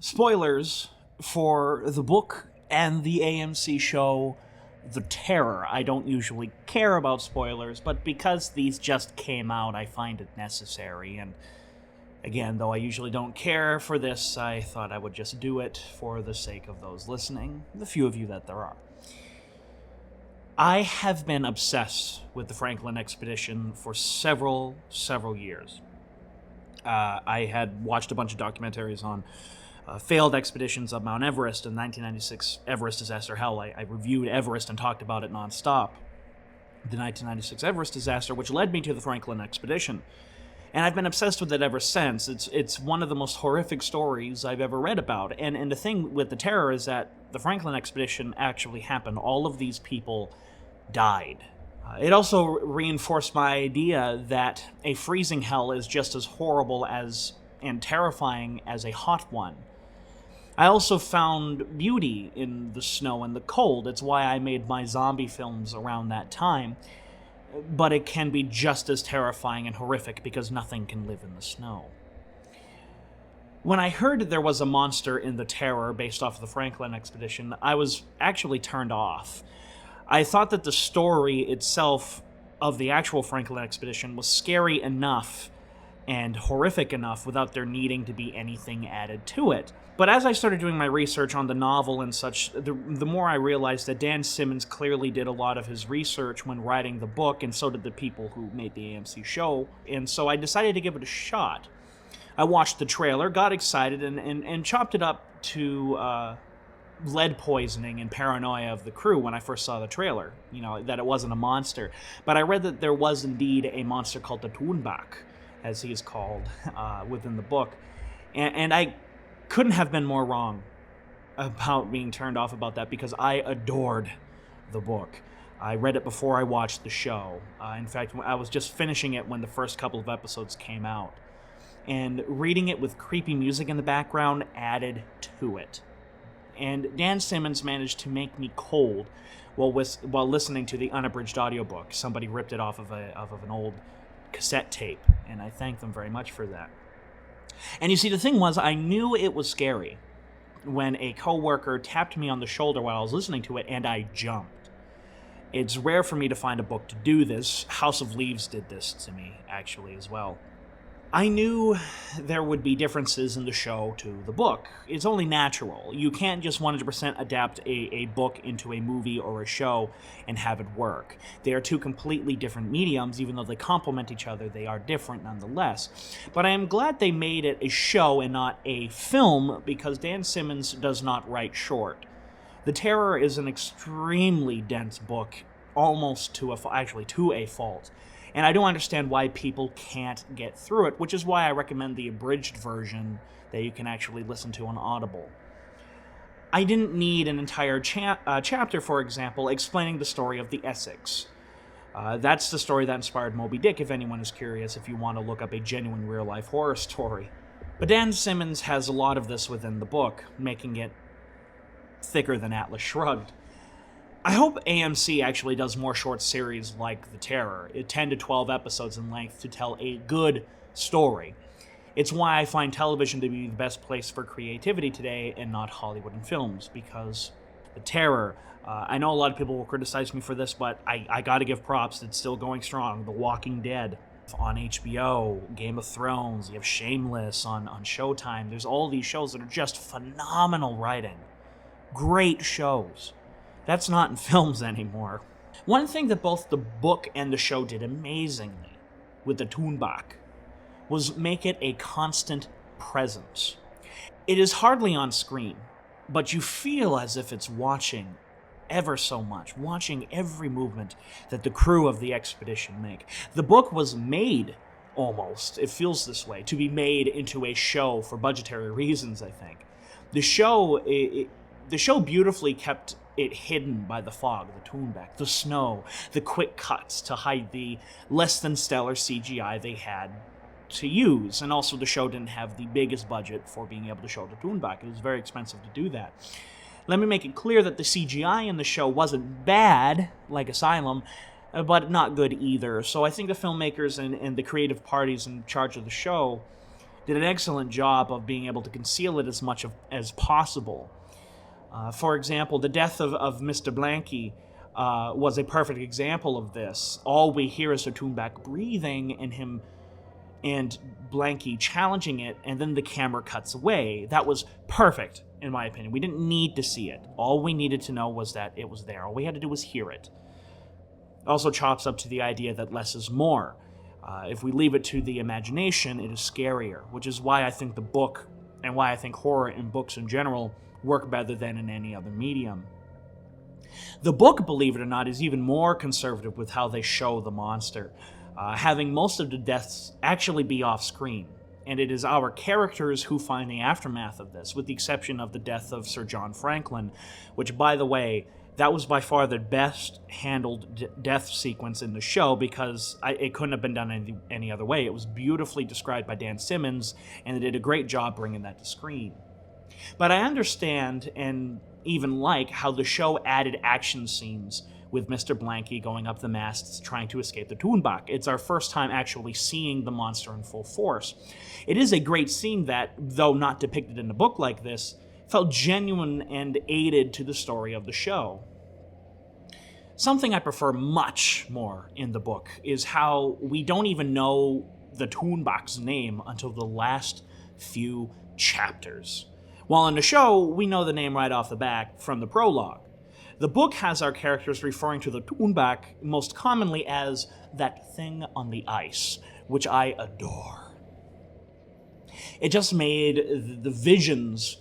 Spoilers for the book and the AMC show The Terror. I don't usually care about spoilers, but because these just came out, I find it necessary. And again, though I usually don't care for this, I thought I would just do it for the sake of those listening, the few of you that there are. I have been obsessed with the Franklin expedition for several years. I had watched a bunch of documentaries on failed expeditions of Mount Everest and 1996 Everest disaster. Hell, I reviewed Everest and talked about it nonstop. The 1996 Everest disaster, which led me to the Franklin expedition. And I've been obsessed with it ever since. It's one of the most horrific stories I've ever read about. And the thing with the Terror is that the Franklin expedition actually happened. All of these people died. It also reinforced my idea that a freezing hell is just as horrible and terrifying as a hot one. I also found beauty in the snow and the cold. It's why I made my zombie films around that time. But it can be just as terrifying and horrific because nothing can live in the snow. When I heard there was a monster in the Terror based off of the Franklin expedition, I was actually turned off. I thought that the story itself of the actual Franklin expedition was scary enough and horrific enough without there needing to be anything added to it. But as I started doing my research on the novel and such, the more I realized that Dan Simmons clearly did a lot of his research when writing the book, and so did the people who made the AMC show, and so I decided to give it a shot. I watched the trailer, got excited, and chopped it up to lead poisoning and paranoia of the crew when I first saw the trailer, that it wasn't a monster. But I read that there was indeed a monster called the Tuunbaq, as he is called within the book. And I couldn't have been more wrong about being turned off about that because I adored the book. I read it before I watched the show. In fact, I was just finishing it when the first couple of episodes came out. And reading it with creepy music in the background added to it. And Dan Simmons managed to make me cold while listening to the unabridged audiobook. Somebody ripped it off of an old cassette tape, and I thank them very much for that. And you see, the thing was, I knew it was scary when a coworker tapped me on the shoulder while I was listening to it, and I jumped. It's rare for me to find a book to do this. House of Leaves did this to me, actually, as well. I knew there would be differences in the show to the book. It's only natural. You can't just 100% adapt a book into a movie or a show and have it work. They are two completely different mediums. Even though they complement each other, they are different nonetheless. But I am glad they made it a show and not a film, because Dan Simmons does not write short. The Terror is an extremely dense book, almost to a fault. And I don't understand why people can't get through it, which is why I recommend the abridged version that you can actually listen to on Audible. I didn't need an entire chapter, for example, explaining the story of the Essex. That's the story that inspired Moby Dick, if anyone is curious, if you want to look up a genuine real-life horror story. But Dan Simmons has a lot of this within the book, making it thicker than Atlas Shrugged. I hope AMC actually does more short series like The Terror, 10 to 12 episodes in length, to tell a good story. It's why I find television to be the best place for creativity today and not Hollywood and films, because The Terror, I know a lot of people will criticize me for this, but I gotta give props. It's still going strong. The Walking Dead on HBO, Game of Thrones, you have Shameless on Showtime. There's all these shows that are just phenomenal writing. Great shows. That's not in films anymore. One thing that both the book and the show did amazingly with the Tuunbaq was make it a constant presence. It is hardly on screen, but you feel as if it's watching ever so much, watching every movement that the crew of the expedition make. The book was made, almost, it feels this way, to be made into a show for budgetary reasons, I think. The show beautifully kept it hidden by the fog, the Tuunbaq, the snow, the quick cuts to hide the less than stellar CGI they had to use. And also the show didn't have the biggest budget for being able to show the Tuunbaq. It was very expensive to do that. Let me make it clear that the CGI in the show wasn't bad, like Asylum, but not good either. So I think the filmmakers and the creative parties in charge of the show did an excellent job of being able to conceal it as much as possible. For example, the death of Mr. Blanky was a perfect example of this. All we hear is the Tuunbaq breathing and him and Blanky challenging it, and then the camera cuts away. That was perfect, in my opinion. We didn't need to see it. All we needed to know was that it was there. All we had to do was hear it. Also chops up to the idea that less is more. If we leave it to the imagination, it is scarier, which is why I think the book, and why I think horror in books in general, work better than in any other medium. The book, believe it or not, is even more conservative with how they show the monster, having most of the deaths actually be off-screen. And it is our characters who find the aftermath of this, with the exception of the death of Sir John Franklin, which, by the way, that was by far the best handled death sequence in the show, because it couldn't have been done any other way. It was beautifully described by Dan Simmons, and they did a great job bringing that to screen. But I understand and even like how the show added action scenes with Mr. Blanky going up the masts trying to escape the Tuunbaq. It's our first time actually seeing the monster in full force. It is a great scene that, though not depicted in a book like this, felt genuine and aided to the story of the show. Something I prefer much more in the book is how we don't even know the Tuunbaq's name until the last few chapters. While in the show, we know the name right off the bat from the prologue. The book has our characters referring to the Tuunbaq most commonly as that thing on the ice, which I adore. It just made the visions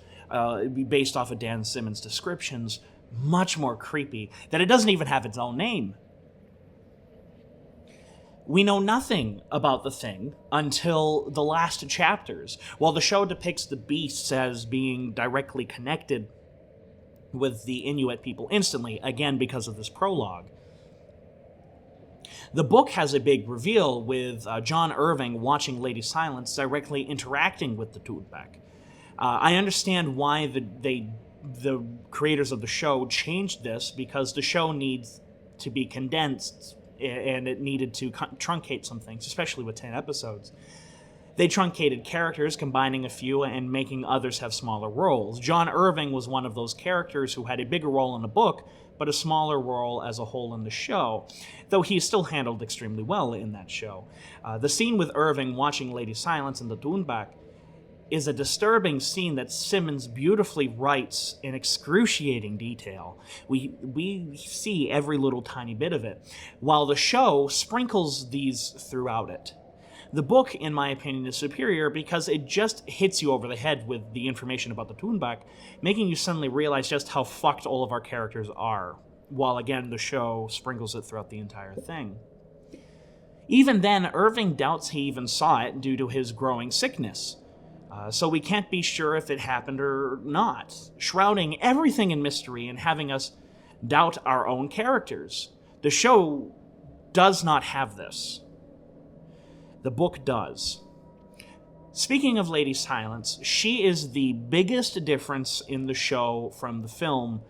based off of Dan Simmons' descriptions much more creepy, that it doesn't even have its own name. We know nothing about the thing until the last chapters, while the show depicts the beasts as being directly connected with the Inuit people instantly, again because of this prologue. The book has a big reveal with John Irving watching Lady Silence directly interacting with the Tuunbaq. I understand why the creators of the show changed this, because the show needs to be condensed and it needed to truncate some things, especially with 10 episodes. They truncated characters, combining a few and making others have smaller roles. John Irving was one of those characters who had a bigger role in the book, but a smaller role as a whole in the show, though he still handled extremely well in that show. The scene with Irving watching Lady Silence and the Tuunbaq is a disturbing scene that Simmons beautifully writes in excruciating detail. We see every little tiny bit of it, while the show sprinkles these throughout it. The book, in my opinion, is superior because it just hits you over the head with the information about the Tuunbaq, making you suddenly realize just how fucked all of our characters are, while again the show sprinkles it throughout the entire thing. Even then, Irving doubts he even saw it due to his growing sickness. So we can't be sure if it happened or not, shrouding everything in mystery and having us doubt our own characters. The show does not have this. The book does. Speaking of Lady Silence, she is the biggest difference in the show from the film,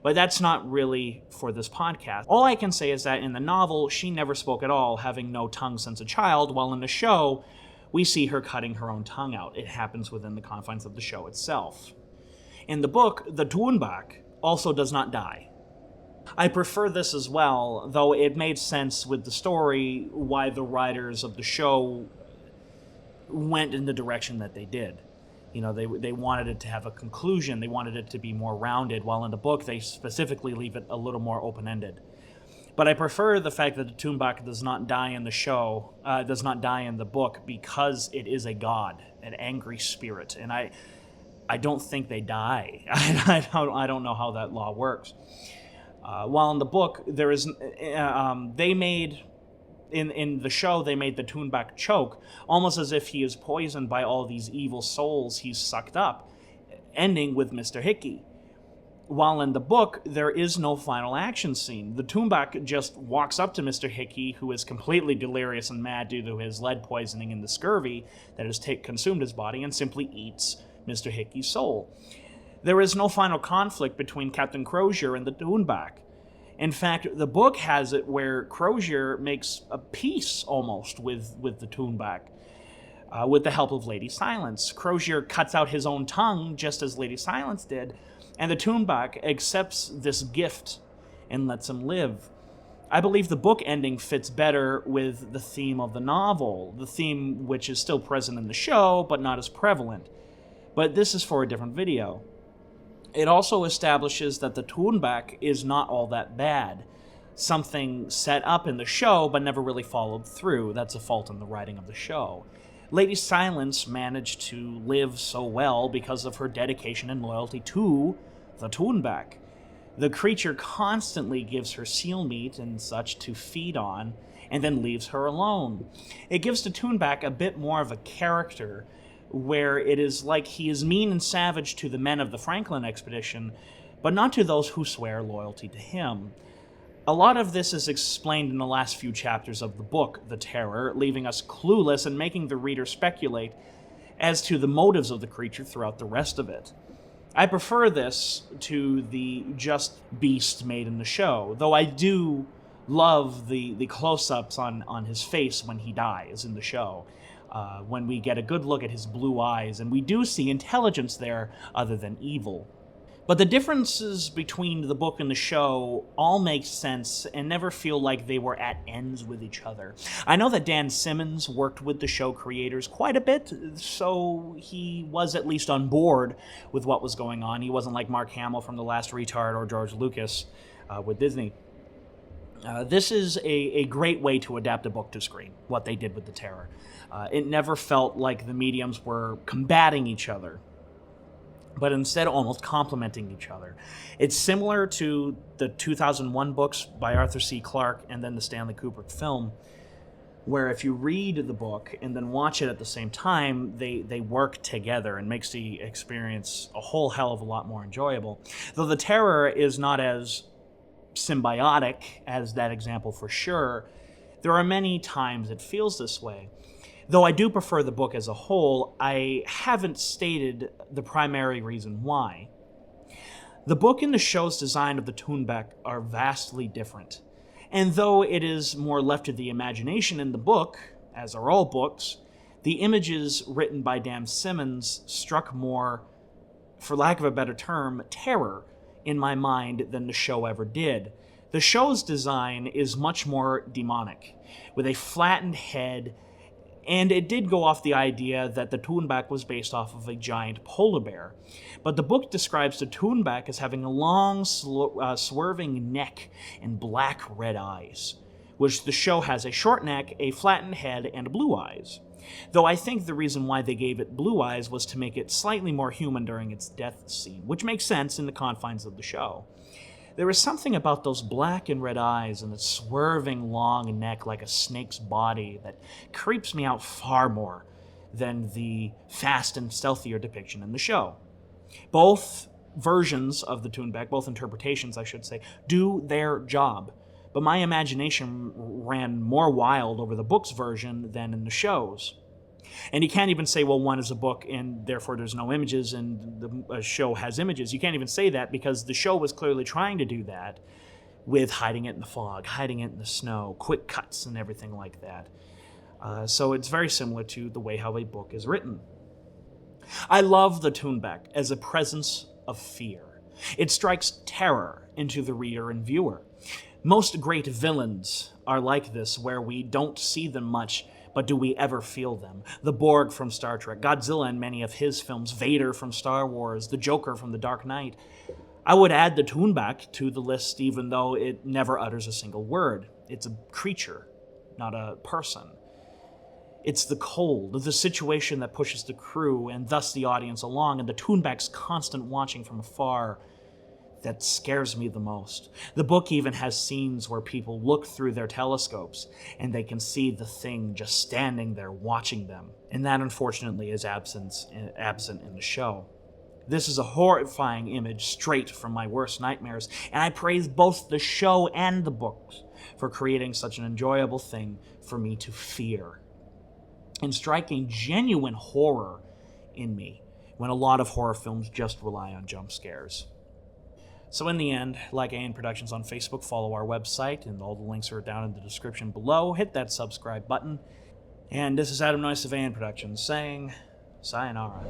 but that's not really for this podcast. All I can say is that in the novel, she never spoke at all, having no tongue since a child, while in the show, we see her cutting her own tongue out. It happens within the confines of the show itself. In the book, the Tuunbaq also does not die. I prefer this as well, though it made sense with the story why the writers of the show went in the direction that they did. You know, they wanted it to have a conclusion, they wanted it to be more rounded, while in the book they specifically leave it a little more open-ended. But I prefer the fact that the Tuunbaq does not die in the show, does not die in the book, because it is a god, an angry spirit, and I don't think they die. I don't know how that law works. While in the book, there is, they made, in the show, they made the Tuunbaq choke, almost as if he is poisoned by all these evil souls he's sucked up, ending with Mr. Hickey. While in the book, there is no final action scene. The Tuunbaq just walks up to Mr. Hickey, who is completely delirious and mad due to his lead poisoning and the scurvy that has consumed his body, and simply eats Mr. Hickey's soul. There is no final conflict between Captain Crozier and the Tuunbaq. In fact, the book has it where Crozier makes a peace almost with the Tuunbaq. with the help of Lady Silence. Crozier cuts out his own tongue, just as Lady Silence did, and the Tuunbaq accepts this gift and lets him live. I believe the book ending fits better with the theme of the novel, the theme which is still present in the show, but not as prevalent. But this is for a different video. It also establishes that the Tuunbaq is not all that bad. Something set up in the show, but never really followed through. That's a fault in the writing of the show. Lady Silence managed to live so well because of her dedication and loyalty to the Tuunbaq. The creature constantly gives her seal meat and such to feed on, and then leaves her alone. It gives the Tuunbaq a bit more of a character, where it is like he is mean and savage to the men of the Franklin expedition, but not to those who swear loyalty to him. A lot of this is explained in the last few chapters of the book, The Terror, leaving us clueless and making the reader speculate as to the motives of the creature throughout the rest of it. I prefer this to the just beast made in the show, though I do love the close-ups on his face when he dies in the show, when we get a good look at his blue eyes, and we do see intelligence there other than evil. But the differences between the book and the show all make sense and never feel like they were at ends with each other. I know that Dan Simmons worked with the show creators quite a bit, so he was at least on board with what was going on. He wasn't like Mark Hamill from The Last Retard or George Lucas with Disney. This is a great way to adapt a book to screen, what they did with The Terror. It never felt like the mediums were combating each other, but instead almost complementing each other. It's similar to the 2001 books by Arthur C. Clarke and then the Stanley Kubrick film, where if you read the book and then watch it at the same time, they work together and makes the experience a whole hell of a lot more enjoyable. Though The Terror is not as symbiotic as that example for sure, there are many times it feels this way. Though I do prefer the book as a whole, I haven't stated the primary reason why. The book and the show's design of the Tuunbaq are vastly different, and though it is more left to the imagination in the book, as are all books, the images written by Dan Simmons struck more, for lack of a better term, terror in my mind than the show ever did. The show's design is much more demonic, with a flattened head. And it did go off the idea that the Tuunbaq was based off of a giant polar bear. But the book describes the Tuunbaq as having a long, swerving neck and black red eyes, which the show has a short neck, a flattened head, and blue eyes. Though I think the reason why they gave it blue eyes was to make it slightly more human during its death scene, which makes sense in the confines of the show. There is something about those black and red eyes and the swerving long neck like a snake's body that creeps me out far more than the fast and stealthier depiction in the show. Both versions of the Tuunbaq, both interpretations I should say, do their job, but my imagination ran more wild over the book's version than in the show's. And you can't even say, well, one is a book and therefore there's no images and the show has images. You can't even say that because the show was clearly trying to do that with hiding it in the fog, hiding it in the snow, quick cuts and everything like that. So it's very similar to the way how a book is written. I love the Tuunbaq as a presence of fear. It strikes terror into the reader and viewer. Most great villains are like this, where we don't see them much, but do we ever feel them? The Borg from Star Trek, Godzilla in many of his films, Vader from Star Wars, the Joker from The Dark Knight. I would add the Tuunbaq to the list even though it never utters a single word. It's a creature, not a person. It's the cold, the situation that pushes the crew and thus the audience along, and the Tuunbaq's constant watching from afar that scares me the most. The book even has scenes where people look through their telescopes and they can see the thing just standing there watching them. And that, unfortunately, is absent in the show. This is a horrifying image straight from my worst nightmares, and I praise both the show and the books for creating such an enjoyable thing for me to fear and striking genuine horror in me when a lot of horror films just rely on jump scares. So in the end, like AN Productions on Facebook, follow our website, and all the links are down in the description below. Hit that subscribe button, And this is Adam Noyce of Van Productions saying sayonara.